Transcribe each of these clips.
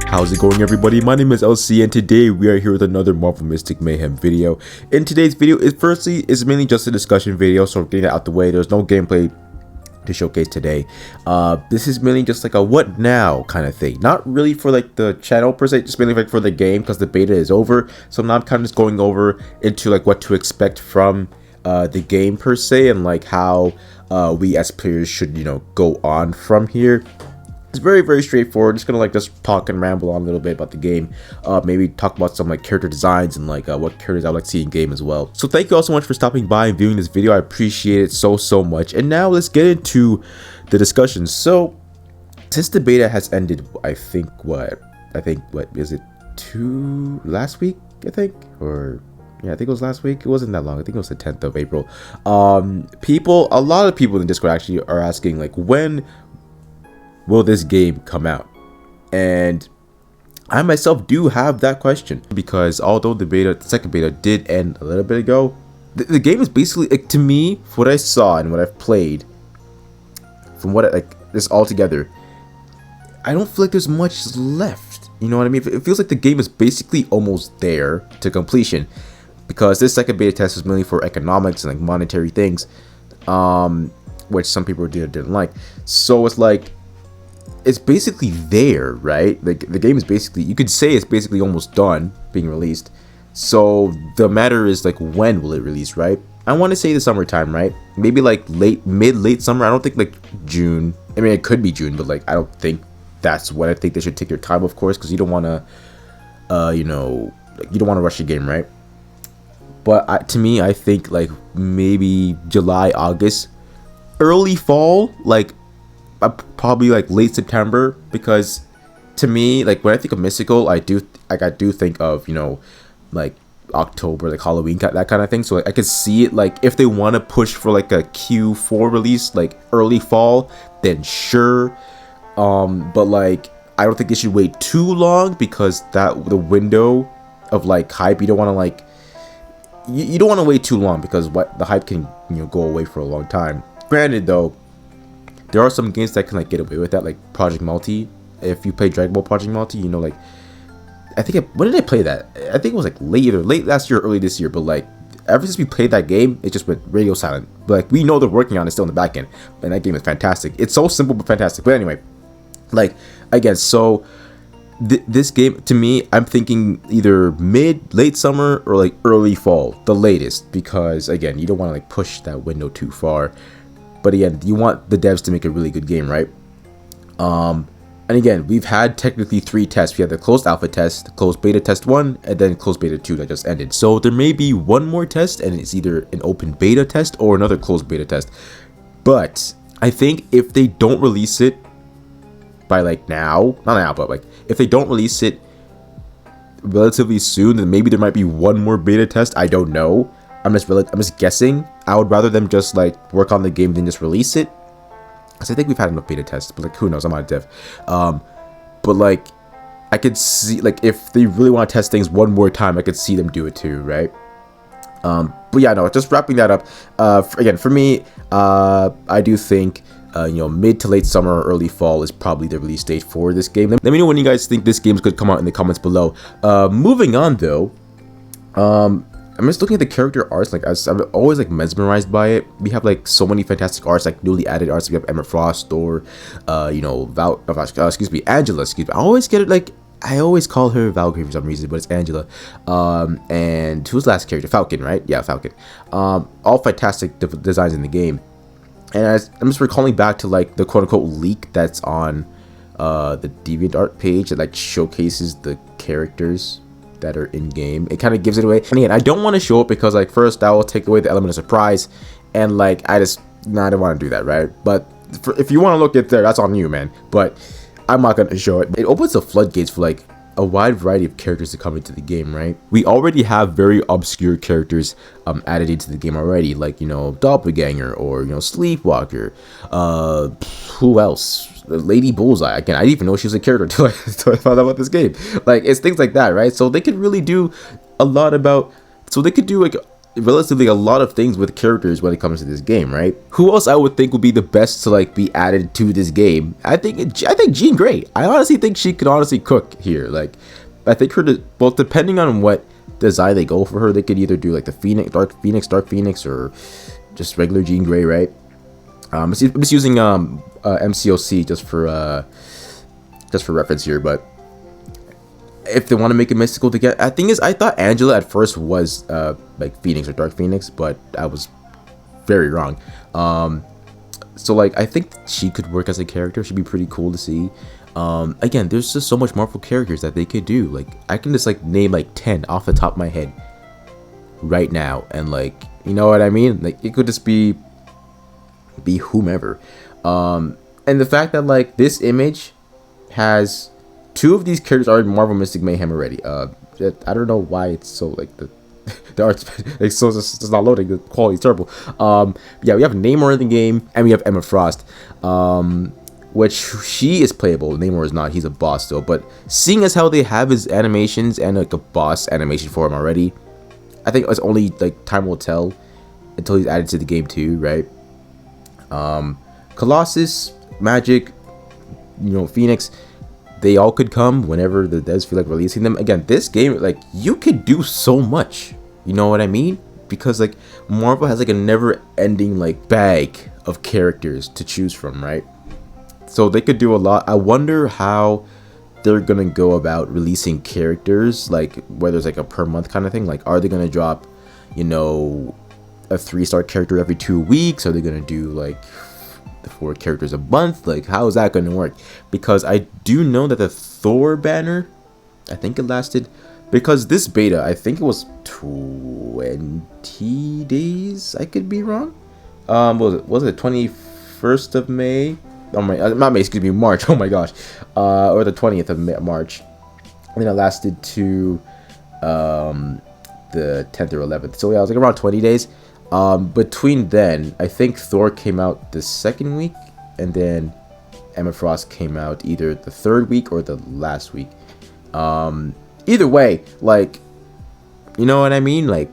How's it going, everybody? My name is LC, and today we are here with another Marvel Mystic Mayhem video. In today's video, is mainly just a discussion video, so getting it out the way. There's no gameplay to showcase today. This is mainly just like a what now kind of thing. Not really for like the channel per se, just mainly like for the game because the beta is over. So now I'm kind of just going over into like what to expect from the game per se, and like how we as players should, you know, go on from here. It's very, very straightforward. Just gonna just talk and ramble on a little bit about the game. Maybe talk about some like character designs and like what characters I would like to see in game as well. So thank you all so much for stopping by and viewing this video. I appreciate it so much. And now let's get into the discussion. So since the beta has ended, I think what is it, last week? I think, or yeah, I think it was last week. It wasn't that long. I think it was the 10th of April. A lot of people in Discord actually are asking like, when will this game come out? And I myself do have that question, because although the second beta did end a little bit ago, the game is basically, like, to me, what I saw and what I've played, from what this all together, I don't feel like there's much left. You know what I mean? It feels like the game is basically almost there to completion, because this second beta test was mainly for economics and like monetary things, which some people didn't like. So it's like, it's basically there, right? Like the game is basically, you could say it's basically almost done being released. So the matter is like, when will it release, right? I want to say the summertime, right? Maybe like late summer. I don't think like June. I mean, it could be June, but like I don't think that's what I think. They should take their time, of course, because you don't want to, you don't want to rush the game, right? But to me, I think like maybe July, August, early fall, like probably like late September, because to me, like when I think of mystical, I do think of, you know, like October, like Halloween, that kind of thing. So like I could see it, like if they want to push for like a Q4 release, like early fall, then sure. But like I don't think they should wait too long, because the window of like hype, you don't want to like you don't want to wait too long, because the hype can, you know, go away for a long time. Granted though, there are some games that can like get away with that, like Project Multi. If you play Dragon Ball Project Multi, you know, like I think when did I play that? I think it was like late last year, early this year. But like ever since we played that game, it just went radio silent. But like we know they're working on it still in the back end, and that game is fantastic. It's so simple but fantastic. But anyway, like again, so this game, to me, I'm thinking either late summer or like early fall, the latest, because again, you don't want to like push that window too far. But again, you want the devs to make a really good game, right? And again, we've had technically 3 tests. We had the closed alpha test, the closed beta test 1, and then closed beta 2 that just ended. So there may be one more test, and it's either an open beta test or another closed beta test. But I think if they don't release it by like not now, but like if they don't release it relatively soon, then maybe there might be one more beta test. I don't know. I'm just guessing. I would rather them just like work on the game than just release it, because I think we've had enough beta tests. But like, who knows? I'm not a dev. But like, I could see, like, if they really want to test things one more time, I could see them do it too, right? But yeah, no. Just wrapping that up. Again, for me, I do think you know, mid to late summer or early fall is probably the release date for this game. Let me know when you guys think this game's could come out in the comments below. Moving on though. I'm just looking at the character arts, like I'm always like mesmerized by it. We have like so many fantastic arts, like newly added arts. We have Emma Frost, or you know, Angela. I always get it, like I always call her Valkyrie for some reason, but it's Angela. And who's the last character? Falcon, right? Yeah, Falcon. All fantastic designs in the game. And I'm just recalling back to like the quote-unquote leak that's on the DeviantArt page that like showcases the characters that are in game. It kind of gives it away. And again, I don't want to show it, because like first that will take away the element of surprise, and like I don't want to do that, right? But if you want to look at there, that's on you, man. But I'm not gonna show it. It opens the floodgates for like a wide variety of characters to come into the game, right? We already have very obscure characters added into the game already, like, you know, Doppelganger, or, you know, Sleepwalker. Who else? Lady Bullseye. Again, I didn't even know she was a character until I found out about this game. Like, it's things like that, right? So they could really do a lot about. So they could do like relatively a lot of things with characters when it comes to this game, right? Who else I would think would be the best to like be added to this game? I think Jean Grey. I honestly think she could honestly cook here. Like, I think well, depending on what design they go for her, they could either do like the Dark Phoenix, or just regular Jean Grey, right? I'm just using MCOC just for reference here, but if they want to make it mystical to get, I think is I thought Angela at first was like Phoenix or Dark Phoenix, but I was very wrong. So like I think she could work as a character. She'd be pretty cool to see. Again, there's just so much Marvel characters that they could do. Like I can just like name like 10 off the top of my head right now, and like, you know what I mean? Like it could just be whomever. And the fact that like this image has 2 of these characters are in Marvel Mystic Mayhem already. I don't know why it's so like the art's like so it's not loading. The quality's terrible. Yeah, we have Namor in the game, and we have Emma Frost, which she is playable. Namor is not. He's a boss still. But seeing as how they have his animations and like a boss animation for him already, I think it's only like time will tell until he's added to the game too, right? Colossus, Magic, you know, Phoenix, they all could come whenever the devs feel like releasing them. Again, this game, like, you could do so much, you know what I mean? Because like Marvel has like a never-ending like bag of characters to choose from, right? So they could do a lot. I wonder how they're gonna go about releasing characters, like whether it's like a per month kind of thing. Like, are they gonna drop, you know, a 3-star character every 2 weeks? Are they gonna do like 4 characters a month? Like, how is that gonna work? Because I do know that the Thor banner, I think it lasted, because this beta, I think it was 20 days. I could be wrong. Was it 21st of May? Oh my, not May, excuse me, March. Oh my gosh, or the 20th of March. And then it lasted to the 10th or 11th. So yeah, it was like around 20 days. Between then, I think Thor came out the 2nd week, and then Emma Frost came out either the 3rd week or the last week. Either way, like, you know what I mean? Like,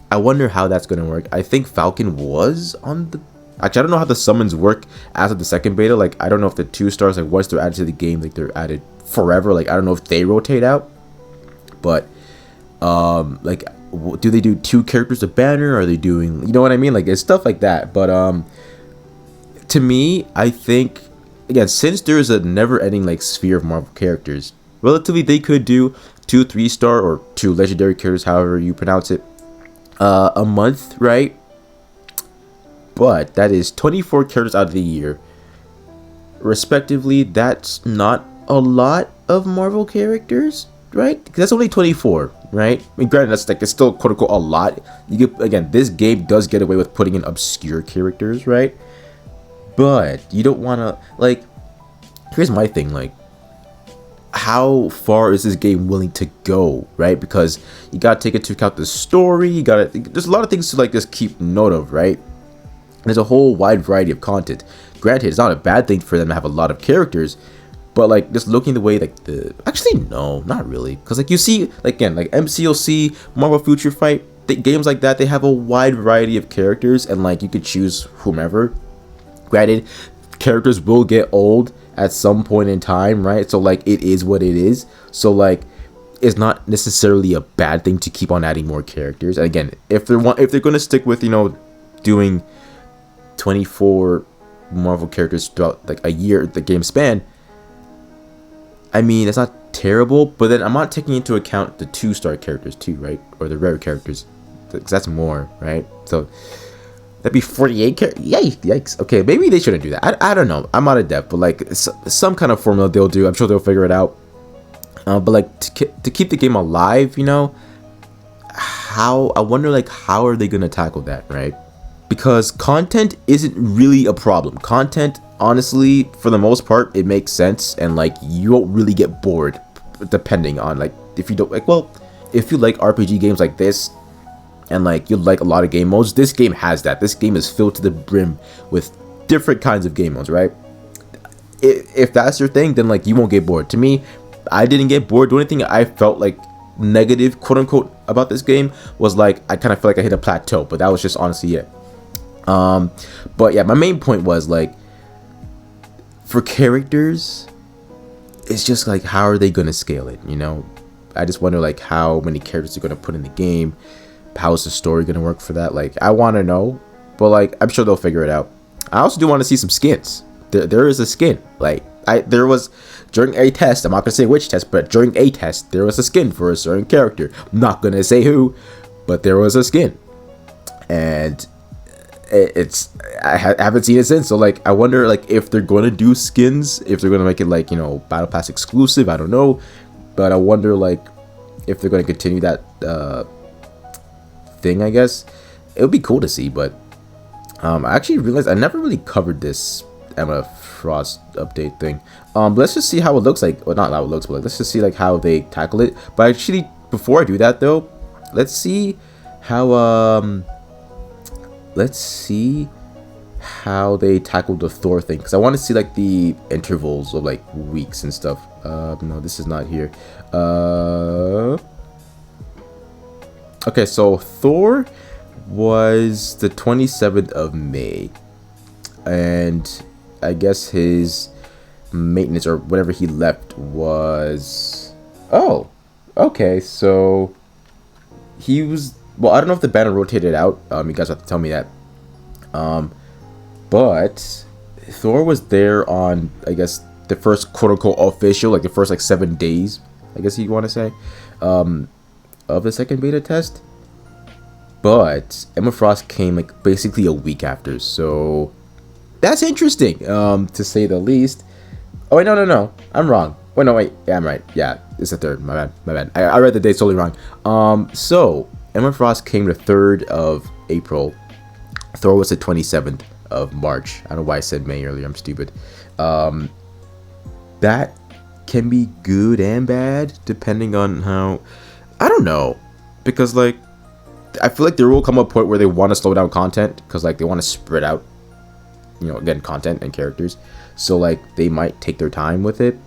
I wonder how that's gonna work. I think Falcon was on the... Actually, I don't know how the summons work as of the 2nd beta. Like, I don't know if the 2 stars, like, once they're added to the game, like, they're added forever. Like, I don't know if they rotate out. But, like, do they do 2 characters a banner? Are they doing, you know what I mean? Like, it's stuff like that. But to me, I think, again, since there is a never-ending like sphere of Marvel characters, relatively they could do 2 3-star or 2 legendary characters, however you pronounce it, a month, right? But that is 24 characters out of the year, respectively. That's not a lot of Marvel characters, right? Because that's only 24, right? I mean, granted, that's like, it's still quote unquote a lot. You get, again, this game does get away with putting in obscure characters, right? But you don't want to, like, here's my thing, like, how far is this game willing to go, right? Because you gotta take into account the story. You gotta, there's a lot of things to like just keep note of, right? There's a whole wide variety of content. Granted, it's not a bad thing for them to have a lot of characters, but like just looking the way like the, actually no, not really, because like you see, like again, like MCOC, Marvel Future Fight, games like that, they have a wide variety of characters, and like you could choose whomever. Granted, characters will get old at some point in time, right? So like it is what it is. So like it's not necessarily a bad thing to keep on adding more characters. And again, if they're gonna stick with, you know, doing 24 Marvel characters throughout like a year, the game span, I mean, it's not terrible. But then I'm not taking into account the 2-star characters too, right? Or the rare characters, because that's more, right? So that'd be 48 characters. Yikes. Okay, maybe they shouldn't do that. I don't know. I'm not a dev, but like some kind of formula they'll do. I'm sure they'll figure it out. But like to keep the game alive, you know, how, I wonder like how are they gonna tackle that, right? Because content isn't really a problem. Content, honestly, for the most part, it makes sense, and like you won't really get bored, depending on like if you don't like, well, if you like RPG games like this, and like you like a lot of game modes, this game has that. This game is filled to the brim with different kinds of game modes, right? If that's your thing, then like you won't get bored. To me, I didn't get bored. The only thing I felt like negative, quote unquote about this game was like I kind of feel like I hit a plateau, but that was just honestly it. But yeah, my main point was like for characters, it's just like how are they gonna scale it? You know, I just wonder like how many characters they're gonna put in the game. How is the story gonna work for that? Like I want to know, but like I'm sure they'll figure it out. I also do want to see some skins. There is a skin. Like there was during a test. I'm not gonna say which test, but during a test there was a skin for a certain character. I'm not gonna say who, but there was a skin, and I haven't seen it since. So like I wonder like if they're gonna do skins, if they're gonna make it like, you know, battle pass exclusive. I don't know, but I wonder like if they're gonna continue that thing. I guess it would be cool to see, but I actually realized I never really covered this Emma Frost update thing. Let's just see how it looks like. Well, not how it looks, but like, let's just see like how they tackle it. But actually, before I do that though, let's see how they tackle the Thor thing, because I want to see like the intervals of like weeks and stuff. No, this is not here. Okay, so Thor was the 27th of May, and I guess his maintenance or whatever he left was, oh, okay, so he was, well, I don't know if the banner rotated out. You guys have to tell me that. But Thor was there on, I guess, the first quote-unquote official, like the first like 7 days, I guess you want to say, of the second beta test. But Emma Frost came like basically a week after, so that's interesting, to say the least. Oh wait, no, I'm wrong. Wait, no, wait, yeah, I'm right. Yeah, it's the 3rd. My bad. I read the date totally wrong. So Emma Frost came the 3rd of April. Thor was the 27th of March. I don't know why I said May earlier. I'm stupid. That can be good and bad depending on how. I don't know, because like I feel like there will come a point where they want to slow down content, because like they want to spread out, you know, again, content and characters. So like they might take their time with it.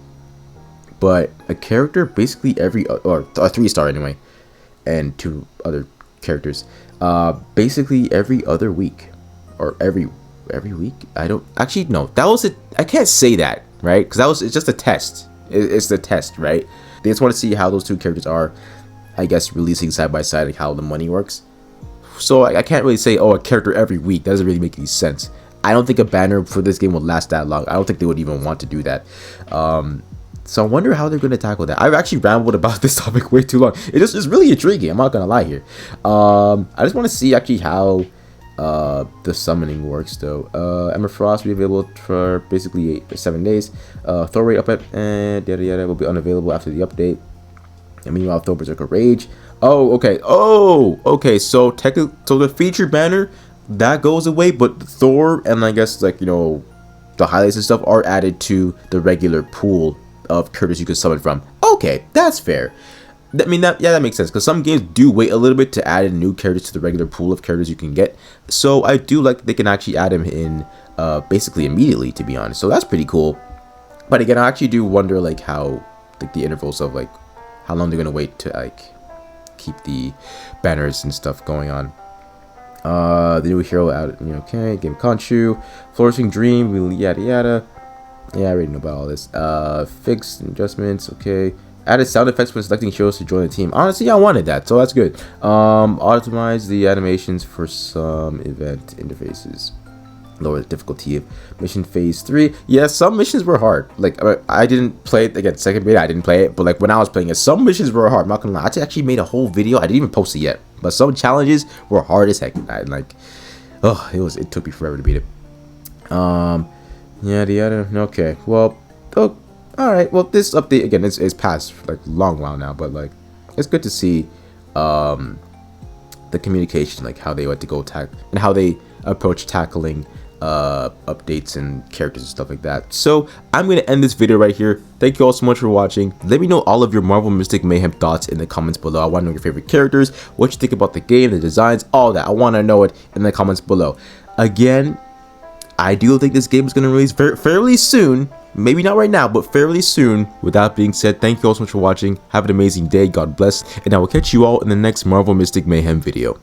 But a character basically every, or a 3-star anyway, and 2 other characters, basically every other week, or every week. I don't actually, no, that was it. I can't say that, right? Because it's just a test. It's the test, right? They just want to see how those 2 characters are, I guess, releasing side by side, like how the money works. So I can't really say, oh, a character every week. That doesn't really make any sense. I don't think a banner for this game will last that long. I don't think they would even want to do that. So I wonder how they're going to tackle that. I've actually rambled about this topic way too long. It's really intriguing. I'm not going to lie here. I just want to see actually how the summoning works though. Emma Frost will be available for basically 7 days. Thor rate up at and yada yada will be unavailable after the update. And meanwhile, Thor Berserker Rage. Oh, okay. Oh, okay. So technically, so the feature banner that goes away, but Thor and I guess like, you know, the highlights and stuff are added to the regular pool of characters you can summon from. Okay, that's fair. I mean, that makes sense, because some games do wait a little bit to add in new characters to the regular pool of characters you can get. So I do like that they can actually add them in basically immediately, to be honest. So that's pretty cool. But again, I actually do wonder like how like the intervals of like how long they're gonna wait to like keep the banners and stuff going on. The new hero out, you know, okay, game Conchu, Flourishing Dream, yada yada. Yeah, I already know about all this. Fixed adjustments, okay. Added sound effects when selecting heroes to join the team. Honestly, I wanted that, so that's good. Optimize the animations for some event interfaces. Lower the difficulty of mission phase 3. Yeah, some missions were hard. Like, I didn't play it, again, second beta, I didn't play it, but like when I was playing it, some missions were hard. I'm not gonna lie, I actually made a whole video. I didn't even post it yet, but some challenges were hard as heck. It took me forever to beat it. Yada yada. Okay, well, oh, all right. Well, this update again is past like a long while now, but like it's good to see the communication, like how they want to go and how they approach tackling updates and characters and stuff like that. So I'm gonna end this video right here. Thank you all so much for watching. Let me know all of your Marvel Mystic Mayhem thoughts in the comments below. I want to know your favorite characters, what you think about the game, the designs, all that. I want to know it in the comments below. Again, I do think this game is going to release fairly soon, Maybe not right now, but fairly soon. With that being said, thank you all so much for watching. Have an amazing day. God bless. And I will catch you all in the next Marvel Mystic Mayhem video.